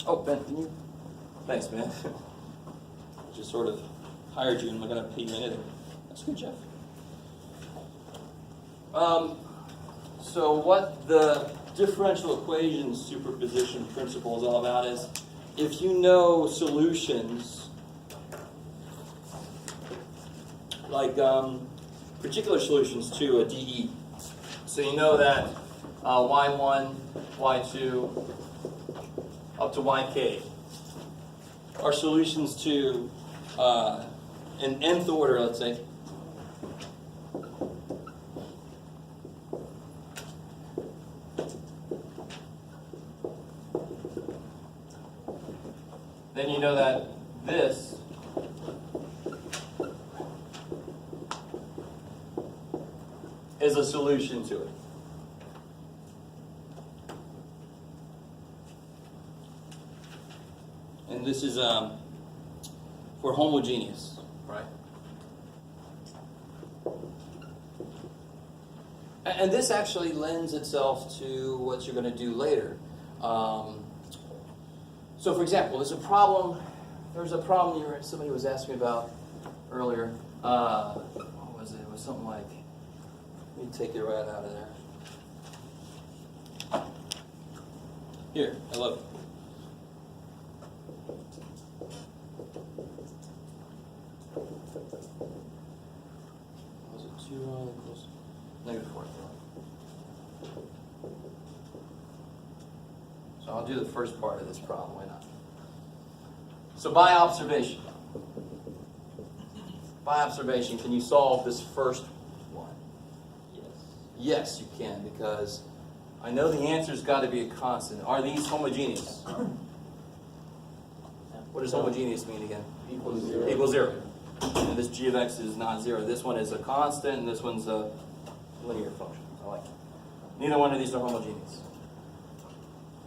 Oh, Ben, can you? Thanks, man. I just sort of hired you and I'm going to pay you anything. That's good, Jeff. So what the differential equation superposition principle is all about is if you know solutions, like particular solutions to a DE. So you know that y1, y2, up to yk are solutions to an nth order, let's say. Then you know that this is a solution to it. And this is for homogeneous, right? And this actually lends itself to what you're going to do later. So, for example, there's a problem somebody was asking me about earlier. What was it? It was something like, let me take it right out of there. Here, hello. Was it 2 equals -4? So I'll do the first part of this problem, why not? So by observation, can you solve this first one? Yes. Yes, you can, because I know the answer's got to be a constant. Are these homogeneous? What does homogeneous mean again? Equals 0. Equals 0. And this g of x is not 0. This one is a constant, and this one's a linear function. I like it. Neither one of these are homogeneous.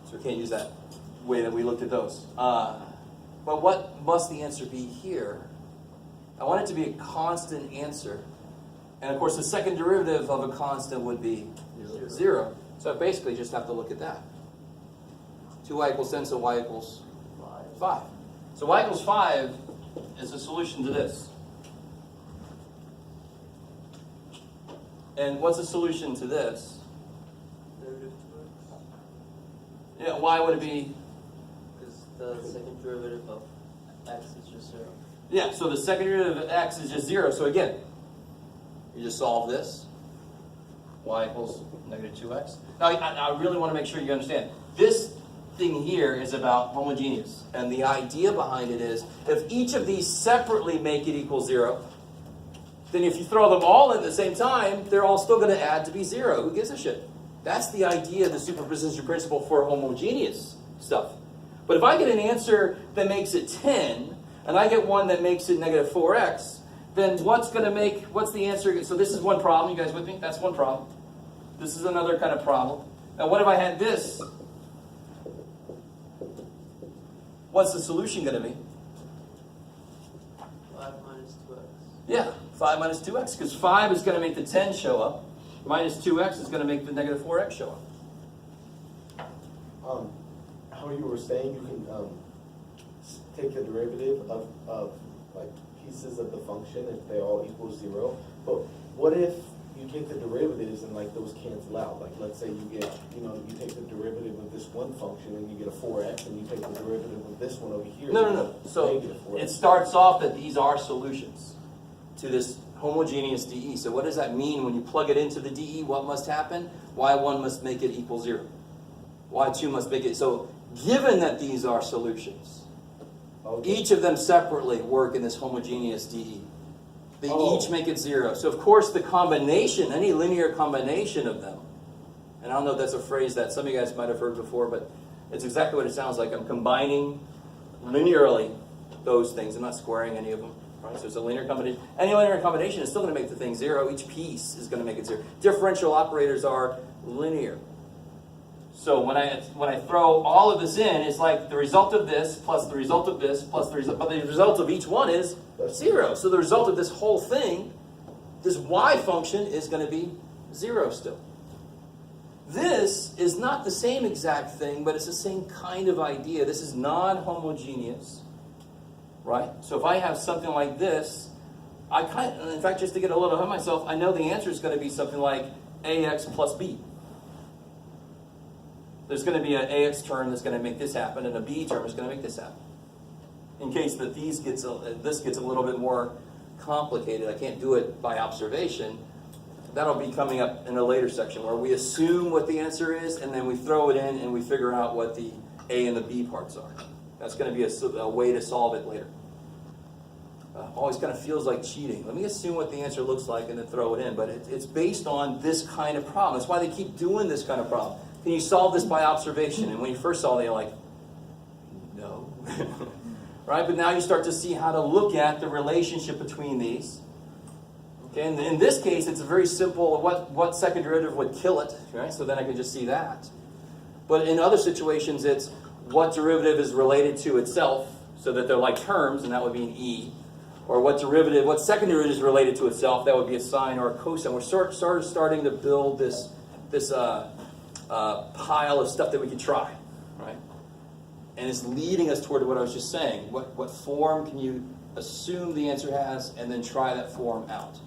So we can't use that way that we looked at those. But what must the answer be here? I want it to be a constant answer. And of course, the second derivative of a constant would be 0. So I basically just have to look at that. 2y equals 10, so y equals 5. So y equals 5 is a solution to this. And what's a solution to this? Derivative 2x. Yeah, why would it be? Because the second derivative of x is just 0. Yeah, so the second derivative of x is just 0. So again, you just solve this. Y equals -2x. Now, I really want to make sure you understand. This thing here is about homogeneous. And the idea behind it is, if each of these separately make it equal 0, then if you throw them all in at the same time, they're all still going to add to be 0. Who gives a shit? That's the idea of the superposition principle for homogeneous stuff. But if I get an answer that makes it 10, and I get one that makes it -4x, then what's the answer? So this is one problem. You guys with me? That's one problem. This is another kind of problem. Now what if I had this? What's the solution going to be? 5 minus 2x. Yeah, 5 minus 2x, because 5 is going to make the 10 show up. Minus 2x is going to make the -4x show up. How you were saying, you can take the derivative of like pieces of the function if they all equal 0. But what if you take the derivatives and like those cancel out? Like let's say you get, you take the derivative of this one function and you get a 4x, and you take the derivative of this one over here. No. So -4x. it starts off that these are solutions to this homogeneous DE. So what does that mean when you plug it into the DE? What must happen? Y1 must make it equal 0. Y2 must make it. So given that these are solutions, each of them separately work in this homogeneous DE. They each make it 0. So of course the combination, any linear combination of them, and I don't know if that's a phrase that some of you guys might have heard before, but it's exactly what it sounds like. I'm combining linearly those things. I'm not squaring any of them. Right? So it's a linear combination. Any linear combination is still going to make the thing 0. Each piece is going to make it 0. Differential operators are linear. So when I throw all of this in, it's like the result of this plus the result of this plus the result, but the result of each one is 0. So the result of this whole thing, this y function, is going to be 0 still. This is not the same exact thing, but it's the same kind of idea. This is non-homogeneous, right? So if I have something like this, in fact, just to get a little ahead of myself, I know the answer is going to be something like ax plus b. There's going to be an ax term that's going to make this happen, and a b term is going to make this happen. In case that this gets a little bit more complicated, I can't do it by observation. That'll be coming up in a later section where we assume what the answer is, and then we throw it in and we figure out what the a and the b parts are. That's going to be a way to solve it later. Always kind of feels like cheating. Let me assume what the answer looks like and then throw it in. But it's based on this kind of problem. That's why they keep doing this kind of problem. Can you solve this by observation? And when you first saw it, you're like, no. Right? But now you start to see how to look at the relationship between these. Okay, and in this case, it's a very simple, what second derivative would kill it? Right? So then I can just see that. But in other situations, it's what derivative is related to itself, so that they're like terms, and that would be an e. Or what second derivative is related to itself, that would be a sine or a cosine. We're starting to build this pile of stuff that we could try, right? And it's leading us toward what I was just saying. What form can you assume the answer has, and then try that form out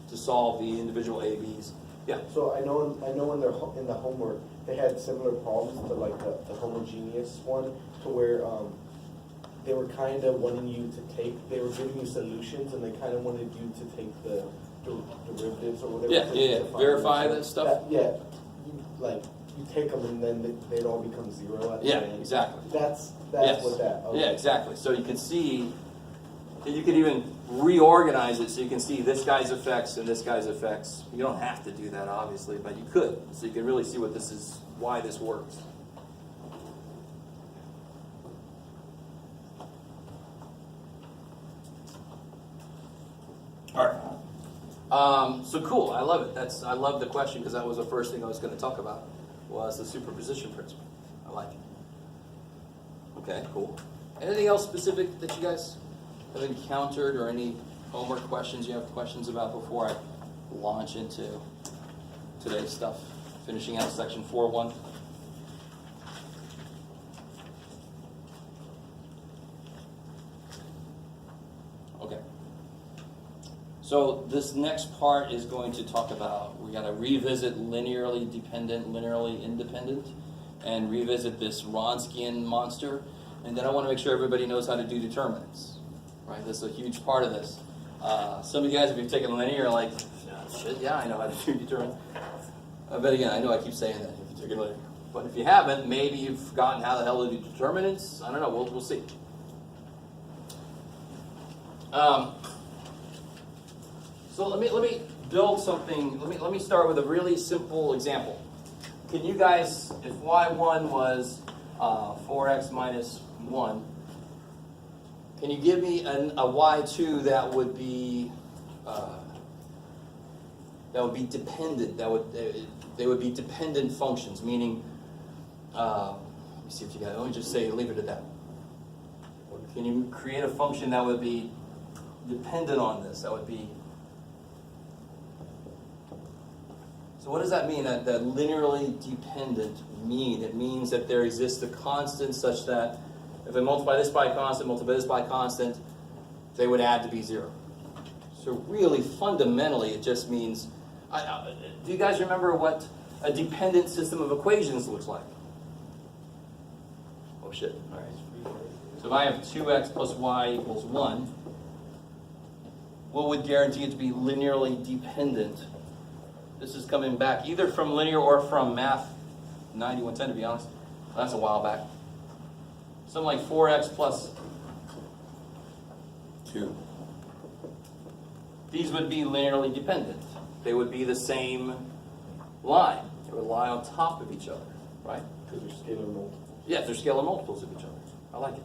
to solve the individual A, B's. Yeah. So I know in the homework they had similar problems to like the homogeneous one, to where they were kind of wanting you to they were giving you solutions, and they kind of wanted you to take the derivatives or whatever. Yeah. Verify that stuff. You take them and then they'd all become zero at the end. Yeah, exactly. That's Yes. what that. Okay. Yeah, exactly. So you can see, you can even reorganize it so you can see this guy's effects and this guy's effects. You don't have to do that, obviously, but you could. So you can really see what this is, why this works. All right. So cool. I love it. I love the question because that was the first thing I was going to talk about, was the superposition principle. I like it. Okay, cool. Anything else specific that you guys have encountered, or any homework questions you have questions about before I launch into today's stuff? Finishing out section 4.1. Okay. So this next part is going to talk about, we got to revisit linearly dependent, linearly independent, and revisit this Wronskian monster. And then I want to make sure everybody knows how to do determinants. Right? This is a huge part of this. Some of you guys, if you've taken linear, are like, shit, yeah, I know how to do determinants. But again, I know I keep saying that if you took it linear. But if you haven't, maybe you've forgotten how the hell to do determinants. I don't know. We'll see. So let me build something. Let me start with a really simple example. Can you guys, if y1 was 4x minus 1, can you give me a y2 that would be dependent? They would be dependent functions, meaning. Let me see if you guys. Let me just say, leave it at that. Can you create a function that would be dependent on this? That would be. So what does that mean, that linearly dependent mean? It means that there exists a constant such that if I multiply this by a constant, multiply this by a constant, they would add to be 0. So really, fundamentally, it just means, do you guys remember what a dependent system of equations looks like? Oh shit, all right. So if I have 2x plus y equals 1, what would guarantee it to be linearly dependent? This is coming back either from linear or from math 9110, to be honest. That's a while back. Something like 4x plus 2. These would be linearly dependent. They would be the same line. They would lie on top of each other, right? Because they're scalar multiples. Yeah, they're scalar multiples of each other. I like it.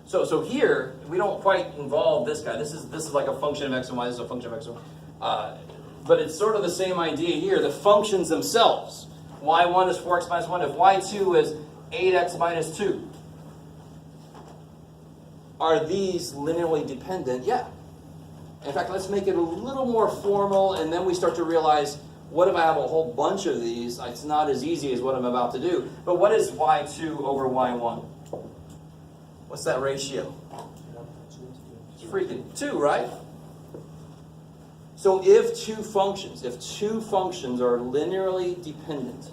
So here, we don't quite involve this guy. This is like a function of x and y. This is a function of x and y. But it's sort of the same idea here. The functions themselves. y1 is 4x minus 1. If y2 is 8x minus 2. Are these linearly dependent? Yeah. In fact, let's make it a little more formal, and then we start to realize What if I have a whole bunch of these? It's not as easy as what I'm about to do. But what is y2 over y1? What's that ratio? It's freaking 2, right? So if two functions are linearly dependent,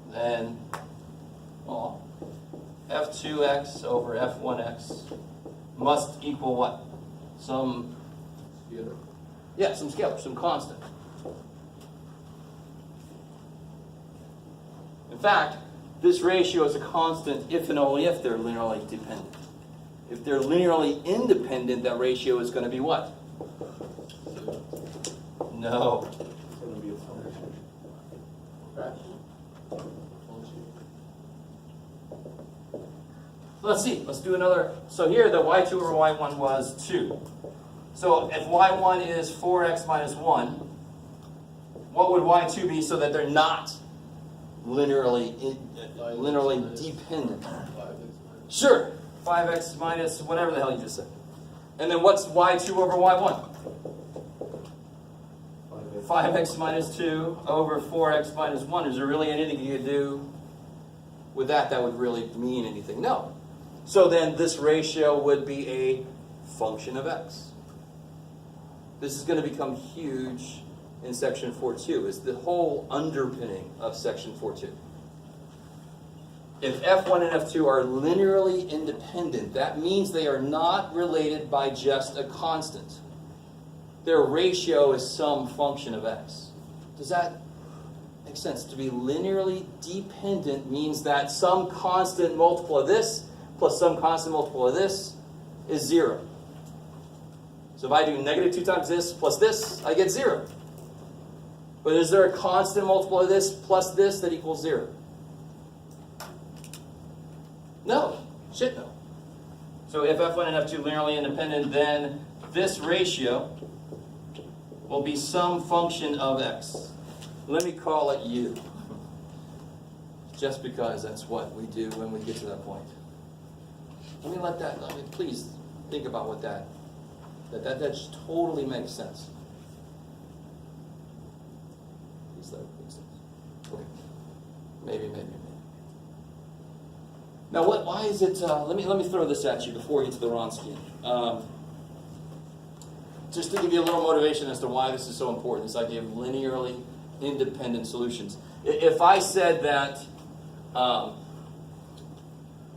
then f2x over f1x must equal what? Some scalar, some constant. In fact, this ratio is a constant if and only if they're linearly dependent. If they're linearly independent, that ratio is going to be what? No. It's going to be a function. Let's see. Let's do another. So here the y2 over y1 was 2. So if y1 is 4x minus 1, what would y2 be so that they're not linearly dependent? Sure. 5x minus whatever the hell you just said. And then what's y2 over y1? 5x minus 2 over 4x minus 1. Is there really anything you could do with that that would really mean anything? No. So then this ratio would be a function of x. This is going to become huge in section 4.2. It's the whole underpinning of section 4.2. If f1 and f2 are linearly independent, that means they are not related by just a constant. Their ratio is some function of x. Does that make sense? To be linearly dependent means that some constant multiple of this plus some constant multiple of this is 0. So if I do negative 2 times this plus this, I get 0. But is there a constant multiple of this plus this that equals 0? No. Shit, no. So if f1 and f2 linearly independent, then this ratio will be some function of x. Let me call it u. Just because that's what we do when we get to that point. Please think about what that just totally makes sense. Please let it make sense. Okay. Maybe. Now, why is it? Let me throw this at you before we get to the Wronskian. Just to give you a little motivation as to why this is so important, this idea of linearly independent solutions. If I said that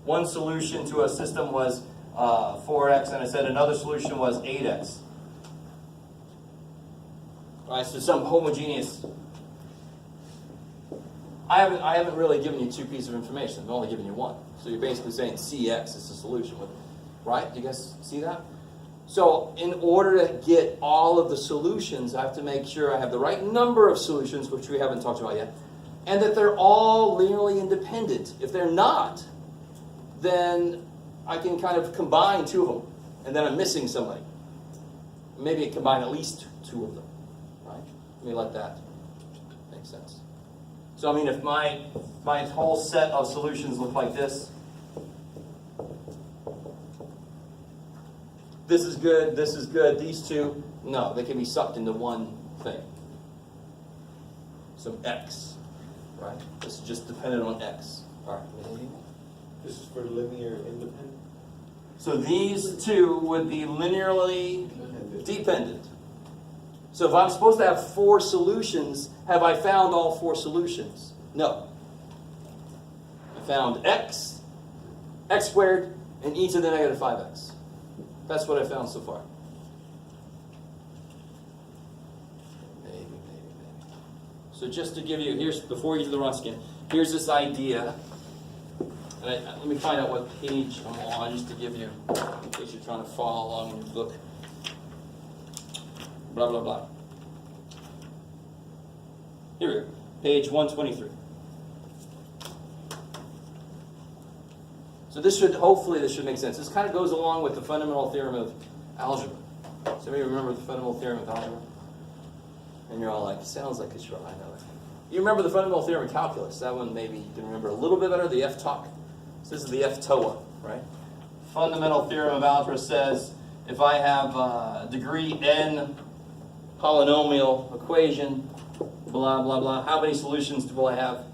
one solution to a system was 4x, and I said another solution was 8x. All right, so some homogeneous. I haven't really given you two pieces of information. I've only given you one. So you're basically saying CX is the solution, right? Do you guys see that? So in order to get all of the solutions, I have to make sure I have the right number of solutions, which we haven't talked about yet, and that they're all linearly independent. If they're not, then I can kind of combine two of them, and then I'm missing somebody. Maybe I combine at least two of them, right? Let me let that make sense. So I mean, if my whole set of solutions look like this, this is good, these two, no, they can be sucked into one thing. Some x, right? This is just dependent on x. All right. This is for linear independent. So these two would be linearly dependent. So if I'm supposed to have 4 solutions, have I found all 4 solutions? No. I found x squared, and e to the negative 5x. That's what I found so far. Maybe. So just to give you, before you do the Wronskian, here's this idea. And let me find out what page I'm on, just to give you, in case you're trying to follow along in your book. Blah, blah, blah. Here we go. Page 123. So this should make sense. This kind of goes along with the fundamental theorem of algebra. Somebody remember the fundamental theorem of algebra? And you're all like, sounds like it's right, I know it. You remember the fundamental theorem of calculus. That one maybe you can remember a little bit better, the F-talk. So this is the F-TOA, right? Fundamental theorem of algebra says if I have degree n polynomial equation, blah, blah, blah, how many solutions will I have?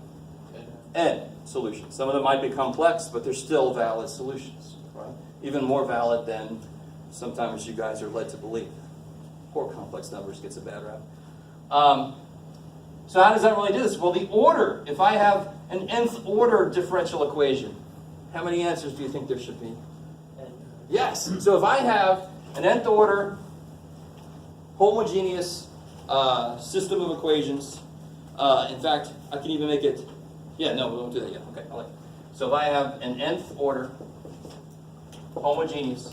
N solutions. Some of them might be complex, but they're still valid solutions, right? Even more valid than sometimes you guys are led to believe. Poor complex numbers gets a bad rap. So how does that really do this? Well, the order, if I have an nth order differential equation, how many answers do you think there should be? N. Yes. So if I have an nth order homogeneous system of equations, in fact, I can even make it, yeah, no, we won't do that yet. Okay, I'll let you. So if I have an nth order homogeneous,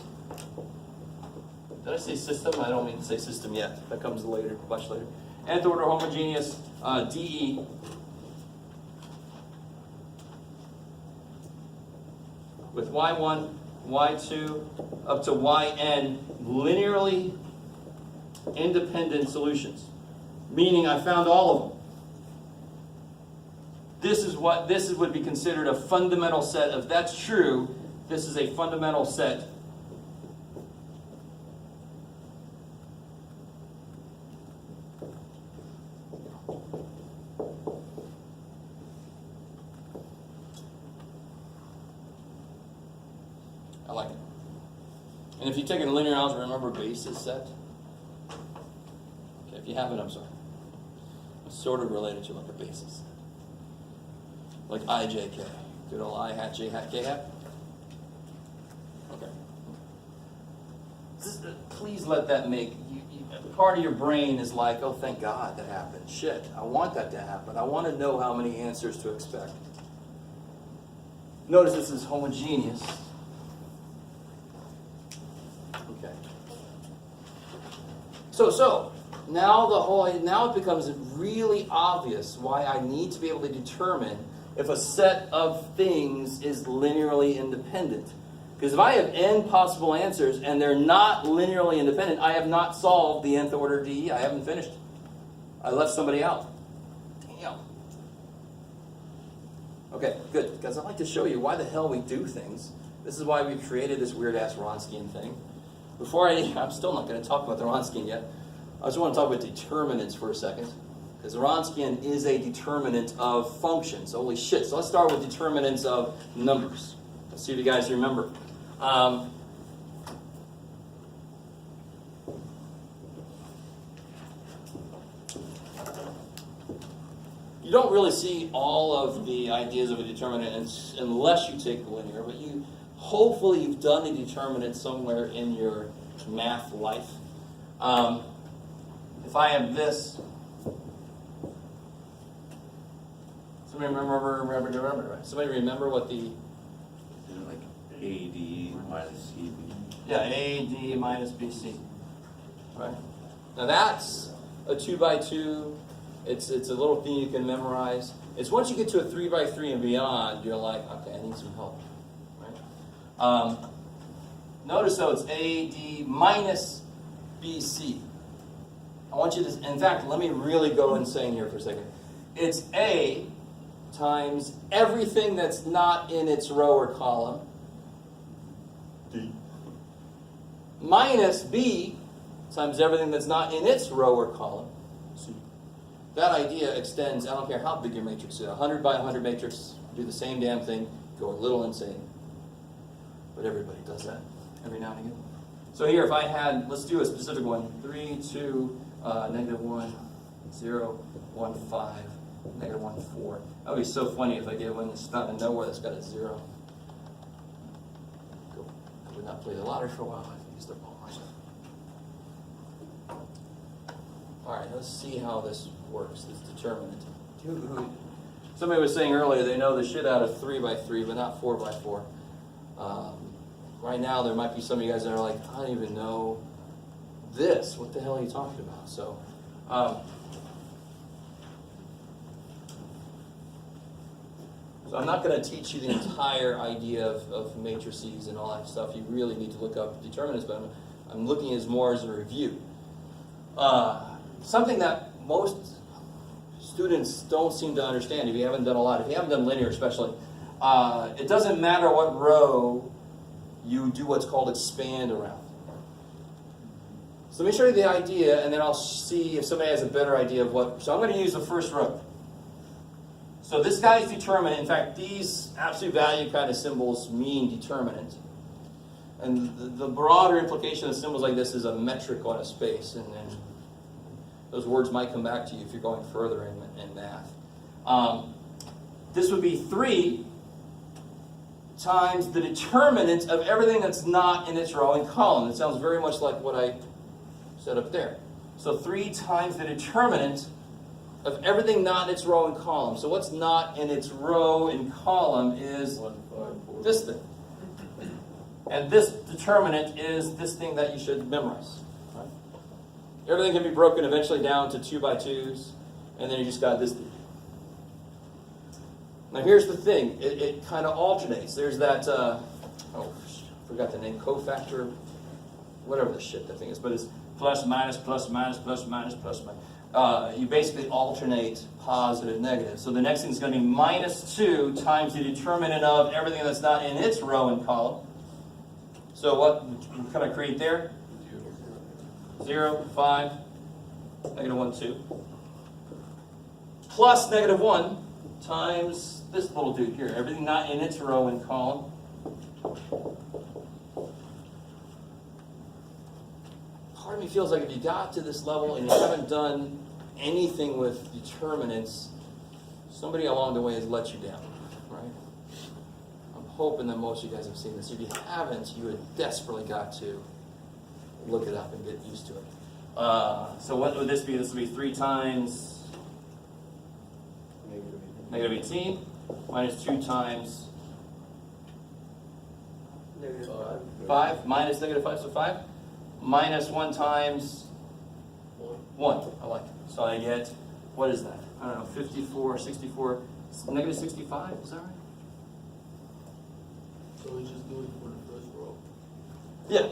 did I say system? I don't mean to say system yet. That comes later, much later. Nth order homogeneous DE with y1, y2, up to yn linearly independent solutions, meaning I found all of them. This would be considered a fundamental set. If that's true, this is a fundamental set I like it. And if you take it in linear algebra, remember basis set? Okay, if you haven't, I'm sorry. It's sort of related to like a basis set. Like IJK. Good old I hat, J hat, K hat. Okay. Please let that make, part of your brain is like, oh, thank God that happened. Shit, I want that to happen. I want to know how many answers to expect. Notice this is homogeneous. Okay. So now it becomes really obvious why I need to be able to determine if a set of things is linearly independent. Because if I have n possible answers and they're not linearly independent, I have not solved the nth order DE. I haven't finished. I left somebody out. Damn. Okay, good. Because I'd like to show you why the hell we do things. This is why we created this weird-ass Wronskian thing. I'm still not going to talk about the Wronskian yet. I just want to talk about determinants for a second. Because Wronskian is a determinant of functions. Holy shit. So let's start with determinants of numbers. Let's see if you guys remember. You don't really see all of the ideas of a determinant unless you take linear, but hopefully you've done a determinant somewhere in your math life. If I have this, somebody remember, right? Somebody remember what the Like AD minus CB. Yeah, AD minus BC. Right? Now that's a 2 by 2. It's a little thing you can memorize. It's once you get to a 3 by 3 and beyond, you're like, okay, I need some help. Right? Notice though it's AD minus BC. I want you to, in fact, let me really go insane here for a second. It's A times everything that's not in its row or column. D. Minus B times everything that's not in its row or column. C. That idea extends, I don't care how big your matrix is, 100 by 100 matrix, do the same damn thing, go a little insane. But everybody does that every now and again. So here, if I had, let's do a specific one, 3, 2, -1, 0, 1, 5, -1, 4. That would be so funny if I get one that's not in nowhere that's got a 0. Cool. I would not play the lottery for a while. I used up all my stuff. All right, let's see how this works, this determinant. Somebody was saying earlier they know the shit out of 3 by 3, but not 4 by 4. Right now, there might be some of you guys that are like, I don't even know this. What the hell are you talking about? So, so I'm not going to teach you the entire idea of matrices and all that stuff. You really need to look up determinants, but I'm looking as more as a review. Something that most students don't seem to understand if you haven't done a lot. If you haven't done linear especially, it doesn't matter what row you do what's called expand around. So let me show you the idea, and then I'll see if somebody has a better idea of what. So I'm going to use the first row. So this guy's determinant. In fact, these absolute value kind of symbols mean determinant. And the broader implication of symbols like this is a metric on a space, and then those words might come back to you if you're going further in math. This would be 3 times the determinant of everything that's not in its row and column. It sounds very much like what I said up there. So 3 times the determinant of everything not in its row and column. So what's not in its row and column is this thing. And this determinant is this thing that you should memorize. Right? Everything can be broken eventually down to 2 by 2s, and then you just got this thing. Now here's the thing, it kind of alternates. There's that, forgot the name, cofactor, whatever the shit that thing is, but it's plus, minus, plus, minus, plus, minus, plus, minus. You basically alternate positive, negative. So the next thing is going to be minus 2 times the determinant of everything that's not in its row and column. So what can I create there? 0, 5, negative 1, 2. Plus negative 1 times this little dude here. Everything not in its row and column. Part of me feels like if you got to this level and you haven't done anything with determinants, somebody along the way has let you down, right? I'm hoping that most of you guys have seen this. If you haven't, you have desperately got to look it up and get used to it. So what would this be? This would be 3 times negative 18 minus 2 times Negative 5 minus negative 5, so 5 minus 1 times 1. I like it. So I get, what is that? I don't know, 54, 64, negative 65, is that right? So we just do it for the first row. Yeah.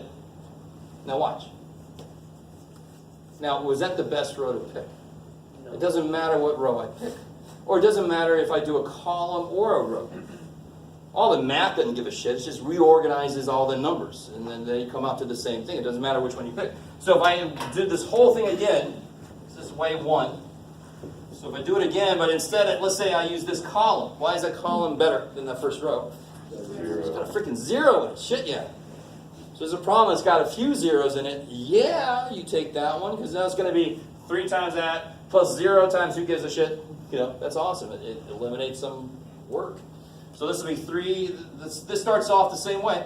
Now watch. Now, was that the best row to pick? No. It doesn't matter what row I pick. Or it doesn't matter if I do a column or a row. All the math doesn't give a shit. It just reorganizes all the numbers. And then they come out to the same thing. It doesn't matter which one you pick. So if I did this whole thing again, this is wave 1. So if I do it again, but instead, let's say I use this column. Why is that column better than that first row? It's got a freaking 0 in it. Shit, yeah. So there's a problem. It's got a few zeros in it. Yeah, you take that one, because now it's going to be 3 times that plus 0 times who gives a shit. You know, that's awesome. It eliminates some work. So this will be 3. This starts off the same way.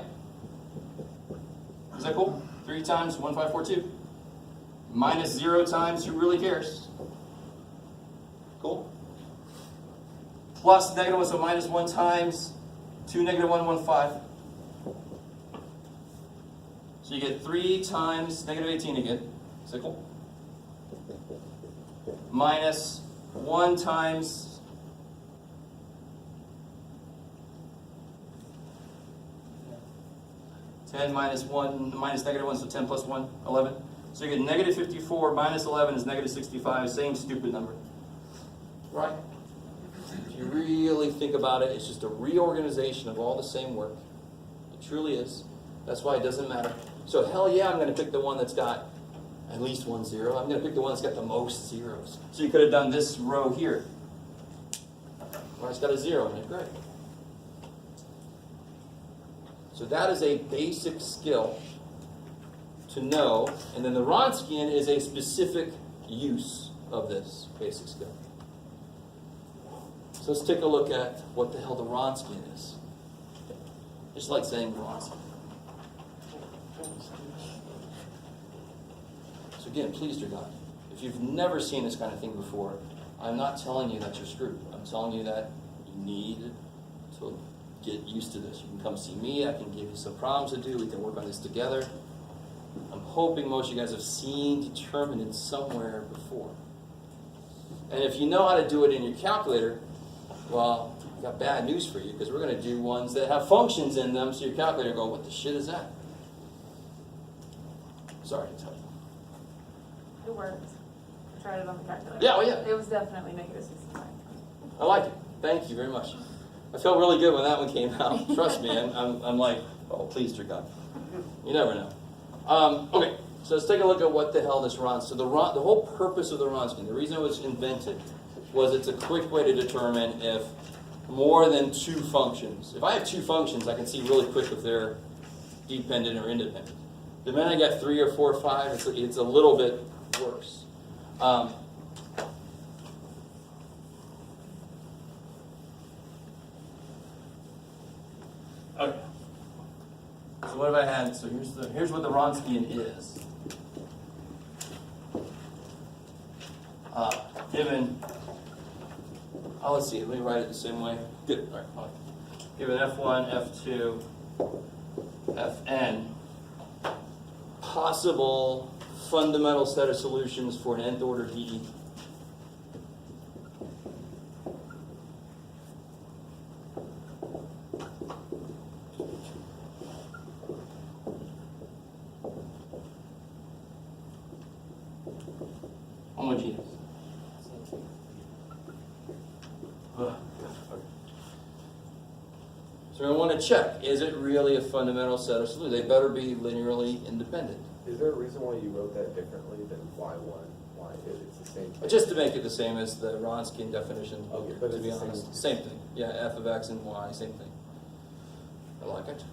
Is that cool? 3 times 1542. Minus 0 times who really cares. Cool? Plus negative 1, so minus 1 times 2 negative 115. So you get 3 times negative 18 again. Is that cool? Minus 1 times 10 minus 1 minus negative 1, so 10 plus 1, 11. So you get negative 54 minus 11 is negative 65, same stupid number. Right? If you really think about it, it's just a reorganization of all the same work. It truly is. That's why it doesn't matter. So hell yeah, I'm going to pick the one that's got at least 1 0. I'm going to pick the one that's got the most zeros. So you could have done this row here. Well, it's got a 0 in it. Great. So that is a basic skill to know. And then the Wronskian is a specific use of this basic skill. So let's take a look at what the hell the Wronskian is. Just like saying Wronskian. So again, please do not. If you've never seen this kind of thing before, I'm not telling you that you're screwed. I'm telling you that you need to get used to this. You can come see me. I can give you some problems to do. We can work on this together. I'm hoping most of you guys have seen determinants somewhere before. And if you know how to do it in your calculator, well, I've got bad news for you, because we're going to do ones that have functions in them, so your calculator will go, what the shit is that? Sorry to tell you. It worked. tried it on the calculator. Yeah, well, yeah. It was definitely negative 65. I like it. Thank you very much. I felt really good when that one came out. Trust me, I'm like, oh, please, dear God. You never know. Okay, so let's take a look at what the hell this Wronskian. So the whole purpose of the Wronskian, the reason it was invented, was it's a quick way to determine if more than two functions. If I have two functions, I can see really quick if they're dependent or independent. The minute I got 3 or 4 or 5, it's a little bit worse. Okay. So what have I had? So here's what the Wronskian is. Given, let's see, let me write it the same way. Good, all right, fine. Given F1, F2, Fn, possible fundamental set of solutions for an nth order DE. Homogeneous. So I want to check, is it really a fundamental set of solutions? They better be linearly independent. Is there a reason why you wrote that differently than Y1? Why it's the same thing? Just to make it the same as the Wronskian definition, Okay, but to it's be the honest. Same thing. Yeah, f of x and y, same thing. I like it.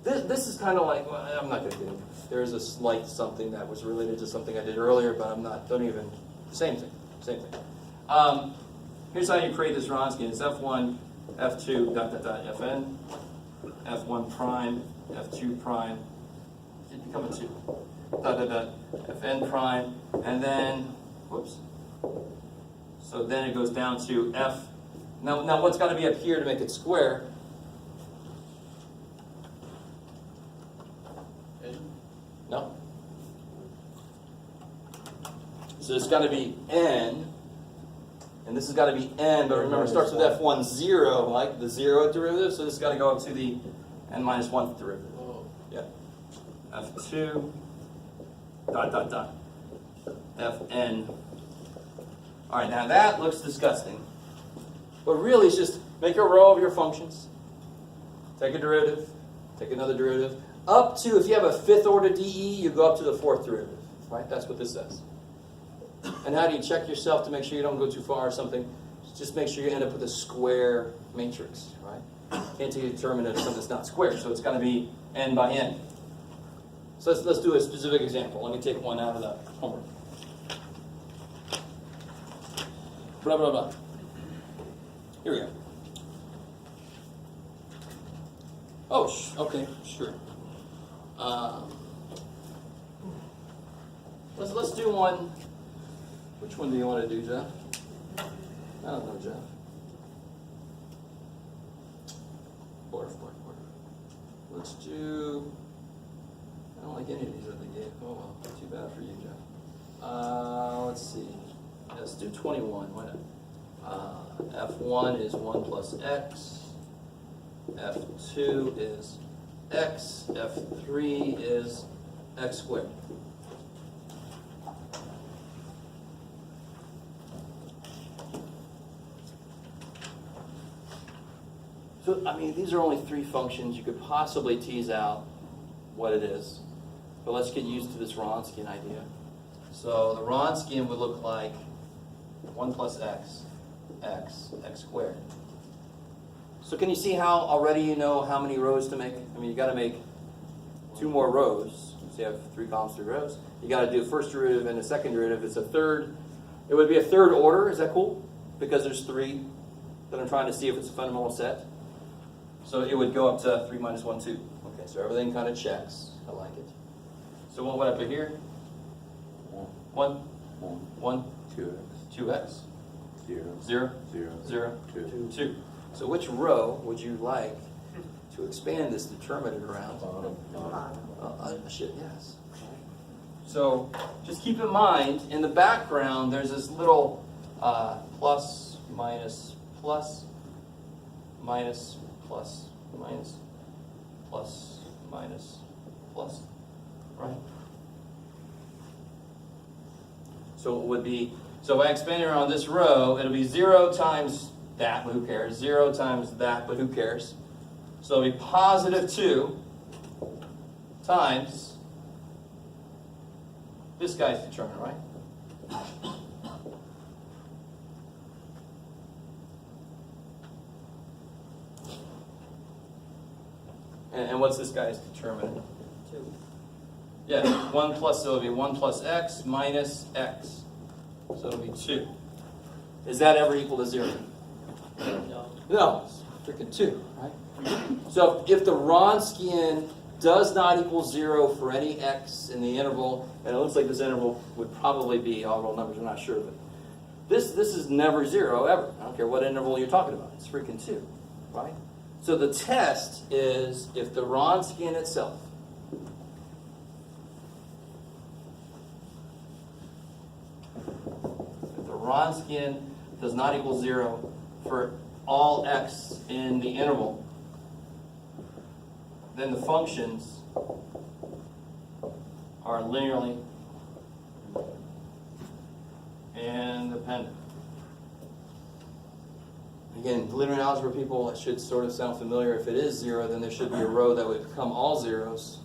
This is kind of like, well, I'm not going to get into it. There's a slight something that was related to something I did earlier, but I'm not, don't even, same thing, same thing. Here's how you create this Wronskian. It's F1, F2, dot, dot, dot, Fn, F1 prime, F2 prime, it become a 2, dot, dot, dot, Fn prime, and then, whoops. So then it goes down to F. Now what's got to be up here to make it square? No. So it's got to be n, and this has got to be n, but remember it starts with F1 0, like the 0th derivative, so this has got to go up to the n minus 1th derivative. Oh. Yeah. F2, dot, dot, dot, Fn. All right, now that looks disgusting. But really it's just make a row of your functions, take a derivative, take another derivative, up to, if you have a 5th order DE, you go up to the 4th derivative, right? That's what this says. And how do you check yourself to make sure you don't go too far or something? Just make sure you end up with a square matrix, right? Can't take a determinant of something that's not square, so it's got to be n by n. So let's do a specific example. Let me take one out of the homework. Blah, blah, blah. Here we go. Oh, okay, sure. Let's do one. Which one do you want to do, Jeff? I don't know, Jeff. Four. Let's do. I don't like any of these at the gate. Oh well, too bad for you, Jeff. Let's see. Let's do 21. Why not? F1 is 1 plus x. F2 is x. F3 is x squared. So, I mean, these are only 3 functions. You could possibly tease out what it is. But let's get used to this Wronskian idea. So the Wronskian would look like 1 plus x, x squared. So can you see how already you know how many rows to make? I mean, you got to make 2 more rows. So you have 3 columns, 3 rows. You got to do a first derivative and a second derivative. It's a third. It would be a third order. Is that cool? Because there's 3 that I'm trying to see if it's a fundamental set. So it would go up to 3 minus 1, 2. Okay, so everything kind of checks. I like it. So what would I put here? 1, 2x, 2x, 0, 0, 0, 0, 2. 2. So which row would you like to expand this determinant around? Shit, yes. So just keep in mind, in the background, there's this little plus, minus, plus, minus, plus, minus, plus, minus, plus, right? So it would be, so if I expand it around this row, it'll be 0 times that, but who cares? 0 times that, but who cares? So it'll be positive 2 times this guy's determinant, right? And what's this guy's determinant? 2. Yeah, 1 plus, so it'll be 1 plus x minus x. So it'll be 2. Is that ever equal to 0? No. No, it's freaking 2, right? So if the Wronskian does not equal 0 for any x in the interval, and it looks like this interval would probably be all real numbers, I'm not sure, but this is never 0 ever. I don't care what interval you're talking about. It's freaking 2, right? So the test is if the Wronskian itself Wronskian does not equal 0 for all x in the interval, then the functions are linearly independent. Again, linear algebra people, it should sort of sound familiar. If it is 0, then there should be a row that would become all zeros,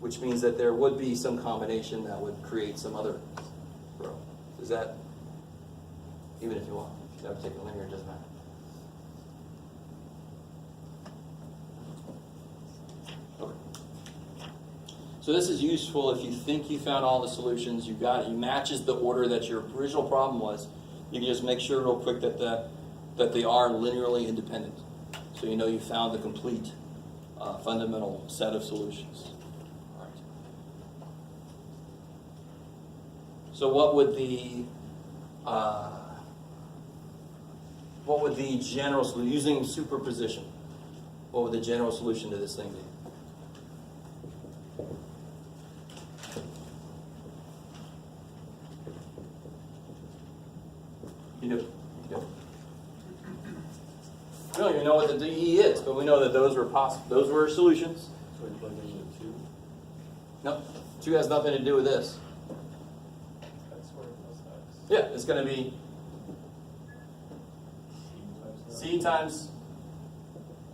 which means that there would be some combination that would create some other row. Is that, even if you want, if you have to take a linear, it doesn't matter. Okay. So this is useful if you think you found all the solutions, you got it, you matches the order that your original problem was. You can just make sure real quick that they are linearly independent. So you know you found the complete fundamental set of solutions. All right. So what would the general solution, using superposition, what would the general solution to this thing be? You do. We don't even know what the DE is, but we know that those were possible. Those were solutions. So you plug in the 2. No, 2 has nothing to do with this. X squared plus X. Yeah, it's going to be C times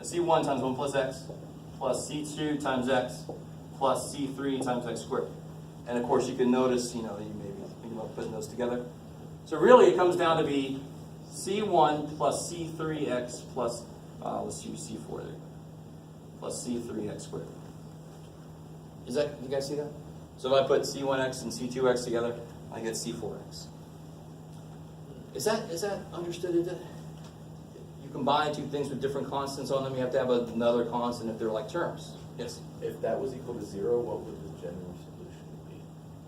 C1 times 1 plus X plus C2 times X plus C3 times X squared. And of course you can notice, you maybe think about putting those together. So really it comes down to be C1 plus C3X plus, let's use C4 there, plus C3X squared. Is that, do you guys see that? So if I put C1X and C2X together, I get C4X. Is that understood? You combine two things with different constants on them, you have to have another constant if they're like terms. Yes? If that was equal to 0, what would the general solution be?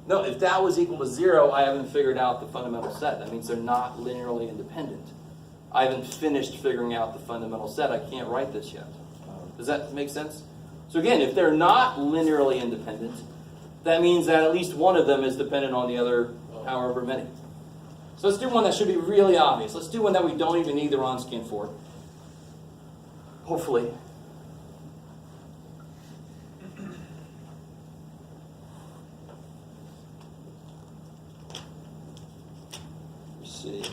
No, if that was equal to 0, I haven't figured out the fundamental set. That means they're not linearly independent. I haven't finished figuring out the fundamental set. I can't write this yet. Does that make sense? So again, if they're not linearly independent, that means that at least one of them is dependent on the other however many. So let's do one that should be really obvious. Let's do one that we don't even need the Wronskian for. Hopefully. Let's see.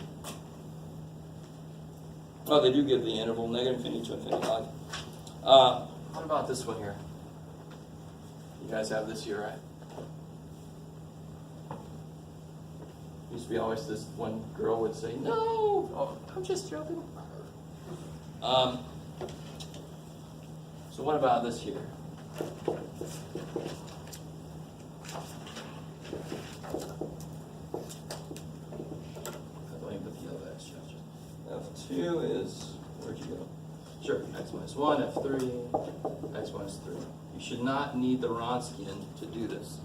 Oh, they do give the interval, negative infinity to infinity. I like it. What about this one here? You guys have this here, right? Used to be always this one girl would say, no, oh, I'm just joking. So what about this here? F2 is, where'd you go? Sure, x minus 1, F3, x minus 3. You should not need the Wronskian to do this.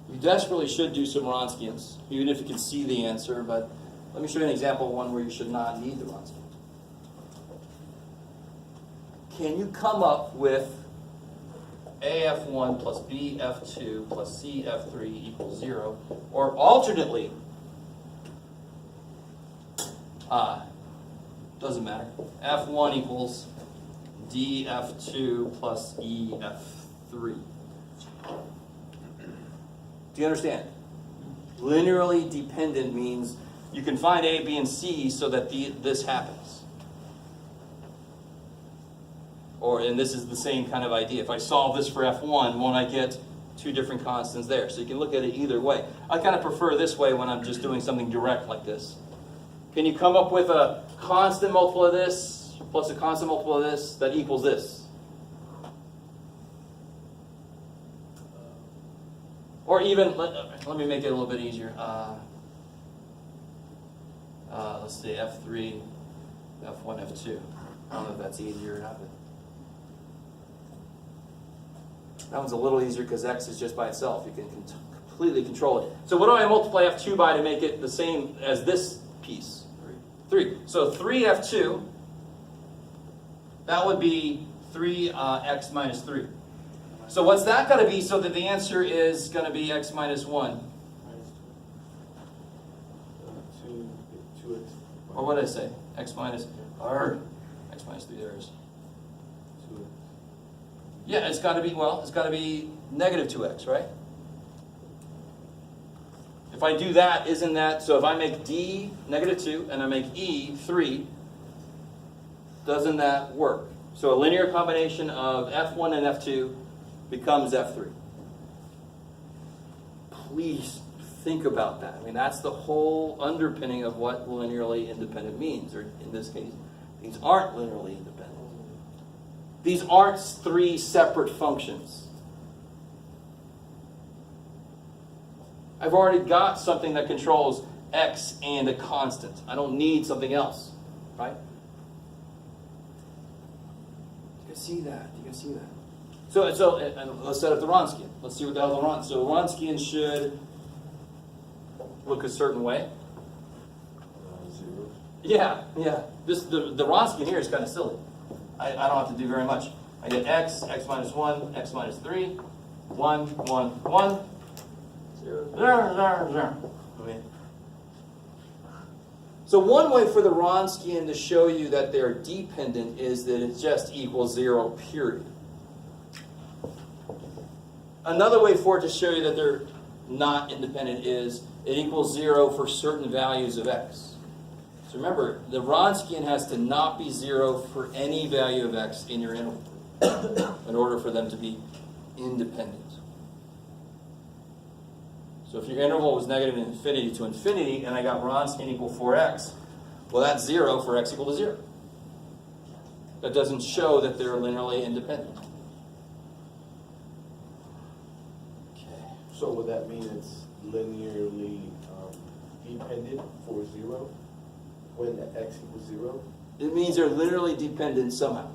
You desperately should do some Wronskians, even if you can see the answer, but let me show you an example of one where you should not need the Wronskian. Can you come up with AF1 plus BF2 plus CF3 equals 0, or alternately, doesn't matter, F1 equals DF2 plus EF3. Do you understand? Linearly dependent means you can find A, B, and C so that this happens. And this is the same kind of idea. If I solve this for F1, won't I get two different constants there? So you can look at it either way. I kind of prefer this way when I'm just doing something direct like this. Can you come up with a constant multiple of this plus a constant multiple of this that equals this? Or even, let me make it a little bit easier. Let's say F3, F1, F2. I don't know if that's easier or not, but that one's a little easier because X is just by itself. You can completely control it. So what do I multiply F2 by to make it the same as this piece? 3. So 3F2, that would be 3x minus 3. So what's that got to be so that the answer is going to be x minus 1? 2x. Or what did I say? X minus 3, there it is. 2x. Yeah, it's got to be, well, it's got to be negative 2x, right? If I do that, isn't that, so if I make D negative 2 and I make E 3, doesn't that work? So a linear combination of F1 and F2 becomes F3. Please think about that. I mean, that's the whole underpinning of what linearly independent means, or in this case, these aren't linearly independent. These aren't three separate functions. I've already got something that controls x and a constant. I don't need something else, right? You can see that. You can see that. So and let's set up the Wronskian. Let's see what the hell the Wronskian. So Wronskian should look a certain way. 0. Yeah. The Wronskian here is kind of silly. I don't have to do very much. I get x minus 1, x minus 3, 1, 1, 1, 0, 0, 0. Okay. So one way for the Wronskian to show you that they're dependent is that it just equals 0, period. Another way for it to show you that they're not independent is it equals 0 for certain values of x. So remember, the Wronskian has to not be 0 for any value of x in your interval in order for them to be independent. So if your interval was negative infinity to infinity and I got Wronskian equal 4x, well, that's 0 for x equal to 0. That doesn't show that they're linearly independent. So would that mean it's linearly dependent for 0 when x equals 0? It means they're linearly dependent somehow.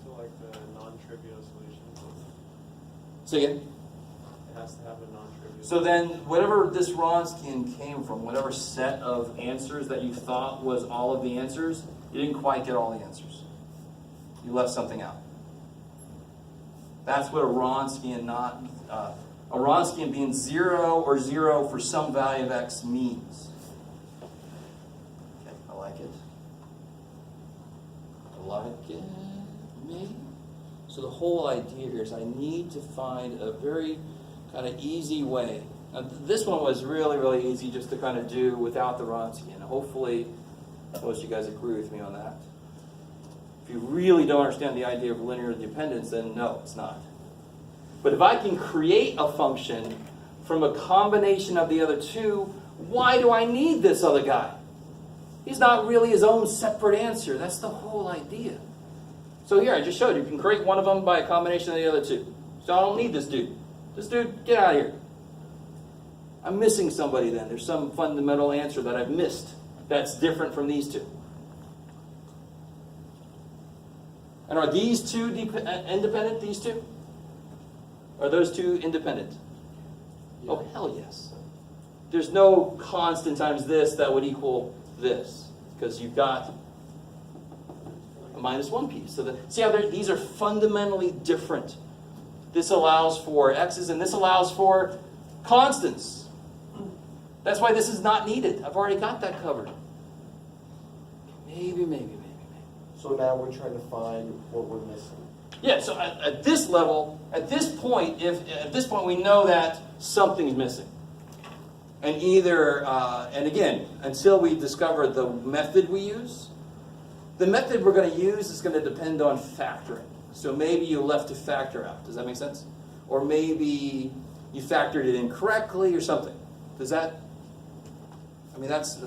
So like the non-trivial solution, So again, it has to have a non-trivial. so then whatever this Wronskian came from, whatever set of answers that you thought was all of the answers, you didn't quite get all the answers. You left something out. That's what a Wronskian a Wronskian being 0 or 0 for some value of x means. Okay, I like it. I like it. Maybe. So the whole idea here is I need to find a very kind of easy way. Now, this one was really, really easy just to kind of do without the Wronskian. Hopefully, most of you guys agree with me on that. If you really don't understand the idea of linear dependence, then no, it's not. But if I can create a function from a combination of the other two, why do I need this other guy? He's not really his own separate answer. That's the whole idea. So here, I just showed you can create one of them by a combination of the other two. So I don't need this dude. This dude, get out of here. I'm missing somebody then. There's some fundamental answer that I've missed that's different from these two. And are these two independent, these two? Are those two independent? Yeah. Oh, hell yes. There's no constant times this that would equal this, because you've got a -1 piece. So see how these are fundamentally different. This allows for x's and this allows for constants. That's why this is not needed. I've already got that covered. Maybe. So now we're trying to find what we're missing. Yeah, so at this level, at this point we know that something's missing. And either, and again, until we discover the method we use, the method we're going to use is going to depend on factoring. So maybe you left a factor out. Does that make sense? Or maybe you factored it incorrectly or something. Does that, I mean, that's,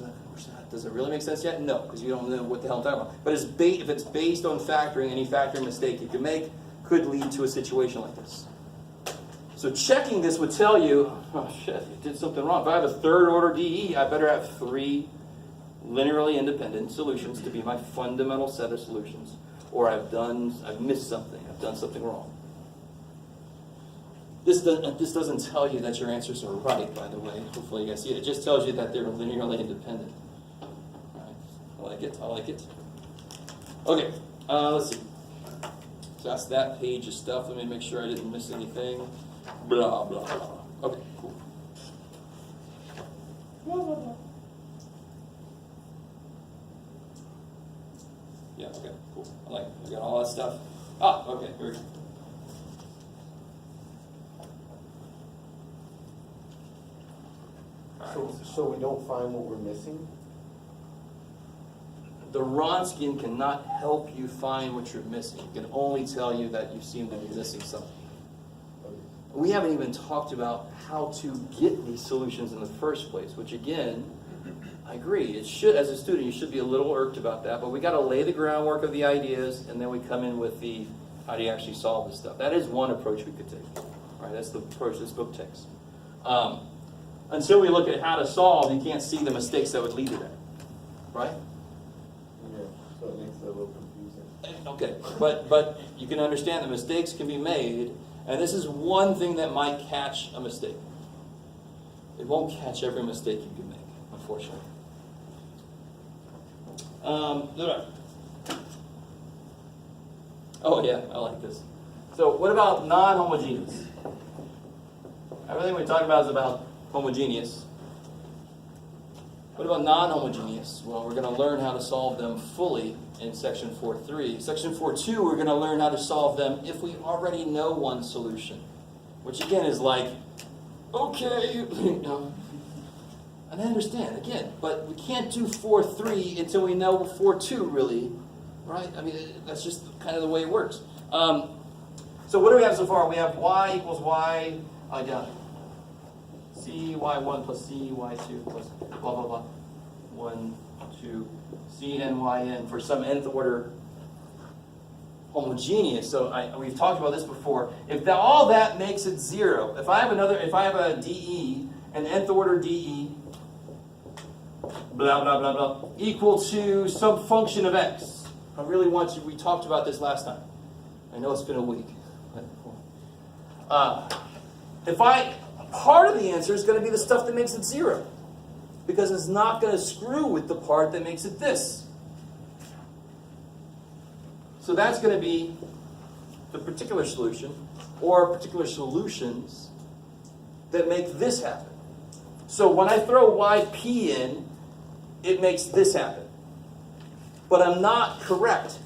does it really make sense yet? No, because you don't know what the hell I'm talking about. But if it's based on factoring, any factoring mistake you can make could lead to a situation like this. So checking this would tell you, oh shit, you did something wrong. If I have a third order DE, I better have 3 linearly independent solutions to be my fundamental set of solutions. Or I've missed something, I've done something wrong. This doesn't tell you that your answers are right, by the way. Hopefully you guys see it. It just tells you that they're linearly independent. All right. I like it. Okay, let's see. So that's that page of stuff. Let me make sure I didn't miss anything. Blah, blah, blah. Okay, cool. Blah, blah, blah. Yeah, okay, cool. I like it. I got all that stuff. Ah, okay, here we go. So we don't find what we're missing? The Wronskian cannot help you find what you're missing. It can only tell you that you seem to be missing something. We haven't even talked about how to get these solutions in the first place, which again, I agree. It should, as a student, you should be a little irked about that, but we got to lay the groundwork of the ideas, and then we come in with the how do you actually solve this stuff. That is one approach we could take. All right, that's the approach this book takes. Until we look at how to solve, you can't see the mistakes that would lead to that, right? Yeah, so it makes it a little confusing. Okay, but you can understand that mistakes can be made, and this is one thing that might catch a mistake. It won't catch every mistake you can make, unfortunately. Oh yeah, I like this. So what about non-homogeneous? Everything we talk about is about homogeneous. What about non-homogeneous? Well, we're going to learn how to solve them fully in section 4.3. Section 4.2, we're going to learn how to solve them if we already know one solution. Which again is like, okay, and I understand, again, but we can't do 4.3 until we know 4.2 really, right? I mean, that's just kind of the way it works. So what do we have so far? We have y equals y, I got it. cy1 plus cy2 plus blah, blah, blah. 1, 2, cnyn for some nth order homogeneous. So we've talked about this before. If all that makes it 0, if I have a DE, an nth order DE, blah, blah, blah, blah, equal to some function of x. I really want you, we talked about this last time. I know it's been a week. Part of the answer is going to be the stuff that makes it 0. Because it's not going to screw with the part that makes it this. So that's going to be the particular solution, or particular solutions that make this happen. So when I throw yp in, it makes this happen. But I'm not correct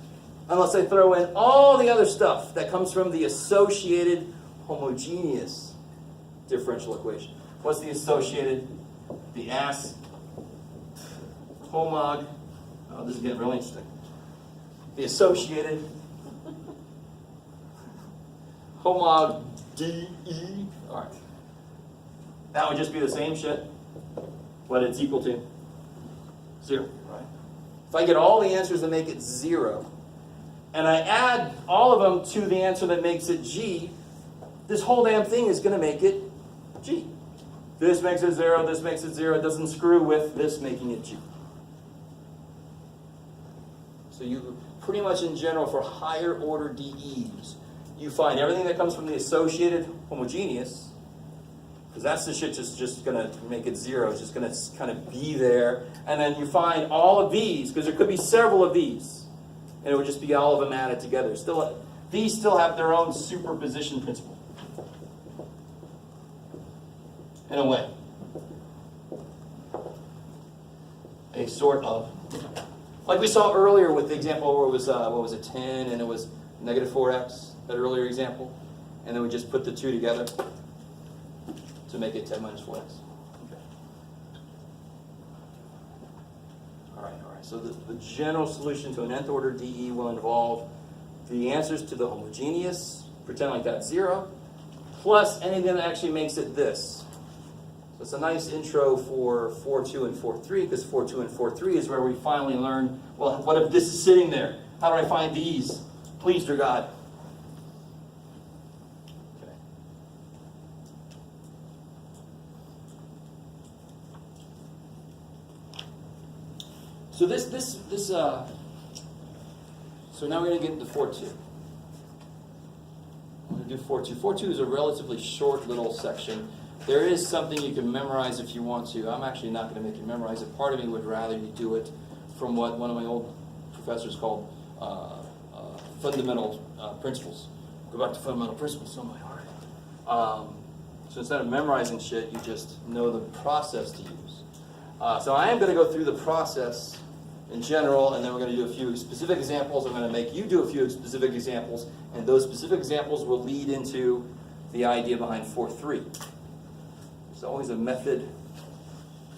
unless I throw in all the other stuff that comes from the associated homogeneous differential equation. What's the associated? The homog. Oh, this is getting really interesting. The associated homog DE. All right. That would just be the same shit, but it's equal to 0. Right? If I get all the answers that make it 0, and I add all of them to the answer that makes it G, this whole damn thing is going to make it G. This makes it 0, this makes it 0. It doesn't screw with this making it G. So you pretty much in general for higher order DEs, you find everything that comes from the associated homogeneous, because that's the shit just going to make it 0. It's just going to kind of be there. And then you find all of these, because there could be several of these. And it would just be all of them added together. These still have their own superposition principle. In a way. A sort of. Like we saw earlier with the example where it was, what was it, 10 and it was negative 4x, that earlier example. And then we just put the two together to make it 10 minus 4x. Okay. All right. So the general solution to an nth order DE will involve the answers to the homogeneous, pretend like that's 0, plus anything that actually makes it this. So it's a nice intro for 4.2 and 4.3, because 4.2 and 4.3 is where we finally learn, well, what if this is sitting there? How do I find these? Please, dear God. Okay. So so now we're going to get into 4.2. I'm going to do 4.2. 4.2 is a relatively short little section. There is something you can memorize if you want to. I'm actually not going to make you memorize it. Part of me would rather you do it from what one of my old professors called fundamental principles. Go back to fundamental principles, so my heart. So instead of memorizing shit, you just know the process to use. So I am going to go through the process in general, and then we're going to do a few specific examples. I'm going to make you do a few specific examples, and those specific examples will lead into the idea behind 4.3. There's always a method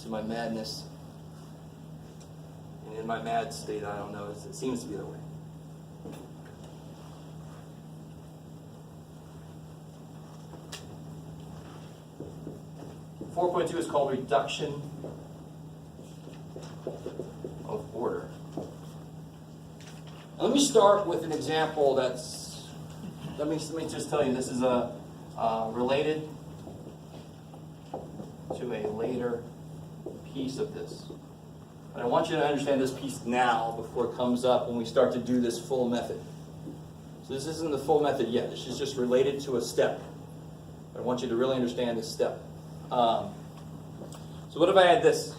to my madness. And in my mad state, I don't know, it seems to be that way. .2 is called reduction of order. And let me start with an example that's, let me just tell you, this is related to a later piece of this. But I want you to understand this piece now before it comes up when we start to do this full method. So this isn't the full method yet. This is just related to a step. But I want you to really understand this step. So what if I had this?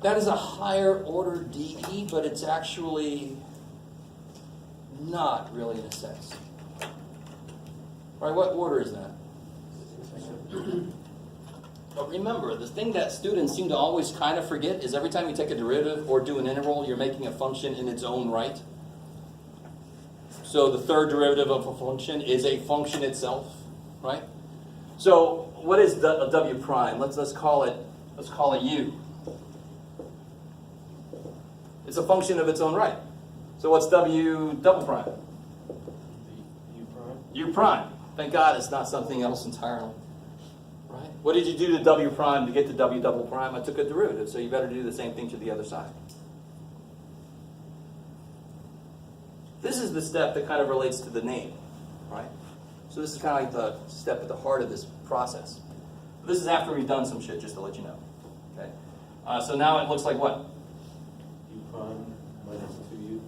That is a higher order DE, but it's actually not really in a sense. Right, what order is that? But remember, the thing that students seem to always kind of forget is every time you take a derivative or do an integral, you're making a function in its own right. So the third derivative of a function is a function itself, right? So what is a W prime? Let's call it U. It's a function of its own right. So what's W double prime? U prime. U prime. Thank God it's not something else entirely. Right? What did you do to W prime to get to W double prime? I took a derivative, so you better do the same thing to the other side. This is the step that kind of relates to the name, right? So this is kind of like the step at the heart of this process. This is after we've done some shit, just to let you know. Okay. So now it looks like what? U prime minus 2U.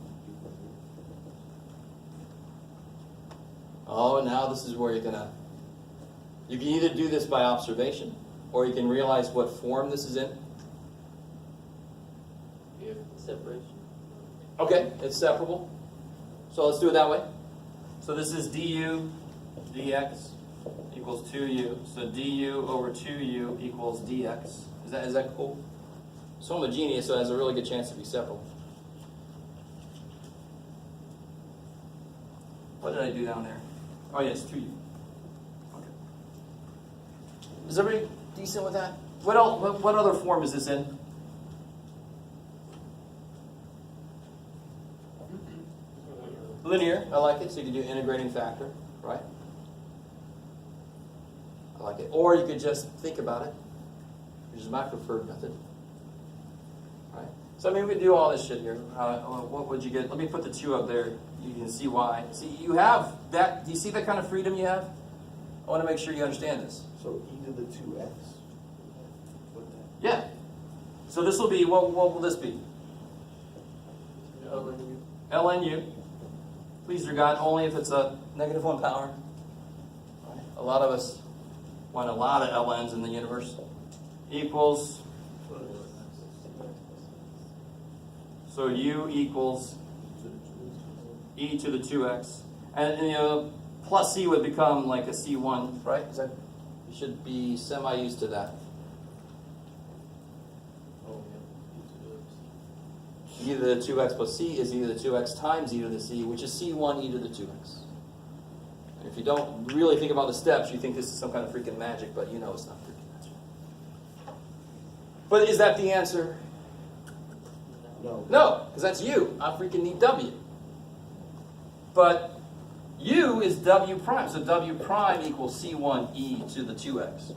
Oh, now this is where you're gonna. You can either do this by observation, or you can realize what form this is in. Separation. Okay, it's separable. So let's do it that way. So this is du dx equals 2u. So du over 2u equals dx. Is that cool? It's homogeneous, so it has a really good chance to be separable. What did I do down there? Oh yes, 2u. Okay. Is everybody decent with that? What else? What other form is this in? Linear, I like it, so you can do integrating factor, right? I like it. Or you could just think about it, which is my preferred method. Right? So I mean, we could do all this shit here. What would you get? Let me put the 2 up there. You can see why. See, you have that. Do you see that kind of freedom you have? I want to make sure you understand this. So e to the 2x. What that? Yeah. So this will be, what will this be? LNU. lnu. Please, dear God, only if it's a -1 power. Right? A lot of us want a lot of ln's in the universe. Equals, so u equals e to the 2x. And you know, plus c would become like a c1, right? Is that, you should be semi-used to that. Oh, yeah. E to the 2x plus c is e to the 2x times e to the c, which is c1 e to the 2x. And if you don't really think about the steps, you think this is some kind of freaking magic, but you know it's not freaking magic. But is that the answer? No. No, because that's u. I freaking need w. But u is w prime, so w prime equals c1 e to the 2x.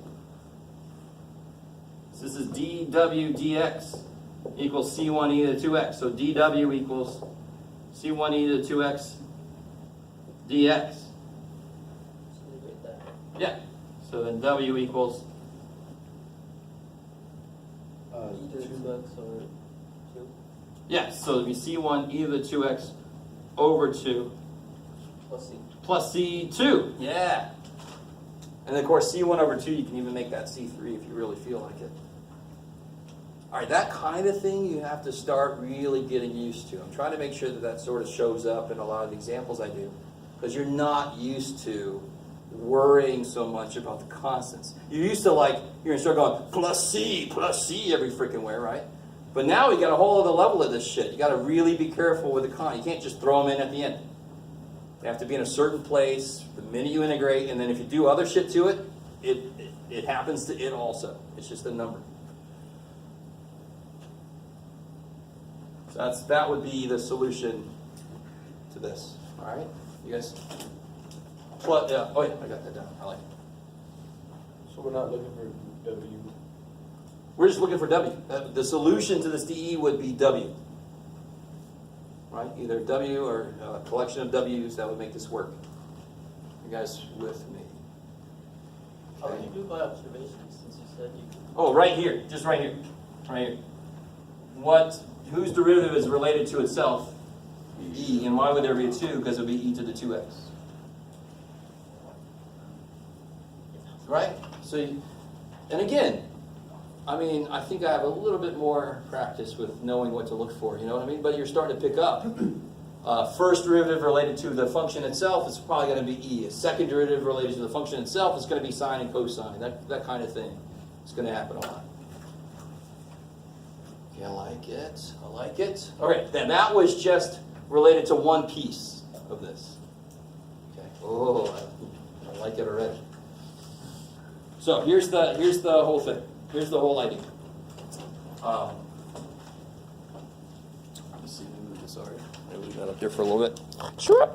So this is dw dx equals c1 e to the 2x. So dw equals c1 e to the 2x dx. So we get that. Yeah. So then w equals, E to the 2x over 2 yeah, so it'd be c1 e to the 2x over 2 plus C. plus c2. Yeah. And then of course c1 over 2, you can even make that c3 if you really feel like it. All right, that kind of thing you have to start really getting used to. I'm trying to make sure that that sort of shows up in a lot of the examples I do, because you're not used to worrying so much about the constants. You're used to, like, you're going to start going plus C every freaking way, right? But now we got a whole other level of this shit. You got to really be careful with the con. You can't just throw them in at the end. They have to be in a certain place the minute you integrate, and then if you do other shit to it, it happens to it also. It's just a number. So that would be the solution to this. All right, you guys. Well, yeah. Oh yeah, I got that down. I like it. So we're not looking for W. We're just looking for W. The solution to this DE would be W. Right? Either W or a collection of W's that would make this work. You guys with me? How would you do by observation, since you said you could? Oh, right here. Just right here. Right here. Whose derivative is related to itself? E. And why would there be a 2? Because it would be e to the 2x. Right? So, and again, I mean, I think I have a little bit more practice with knowing what to look for, you know what I mean? But you're starting to pick up. First derivative related to the function itself is probably going to be e. A second derivative related to the function itself is going to be sine and cosine, that kind of thing. It's going to happen a lot. Okay, I like it. I like it. Okay, then that was just related to one piece of this. Okay. Oh, I like it already. So here's the whole thing. Here's the whole idea. Let me see if we move this already. Maybe leave that up there for a little bit. Sure.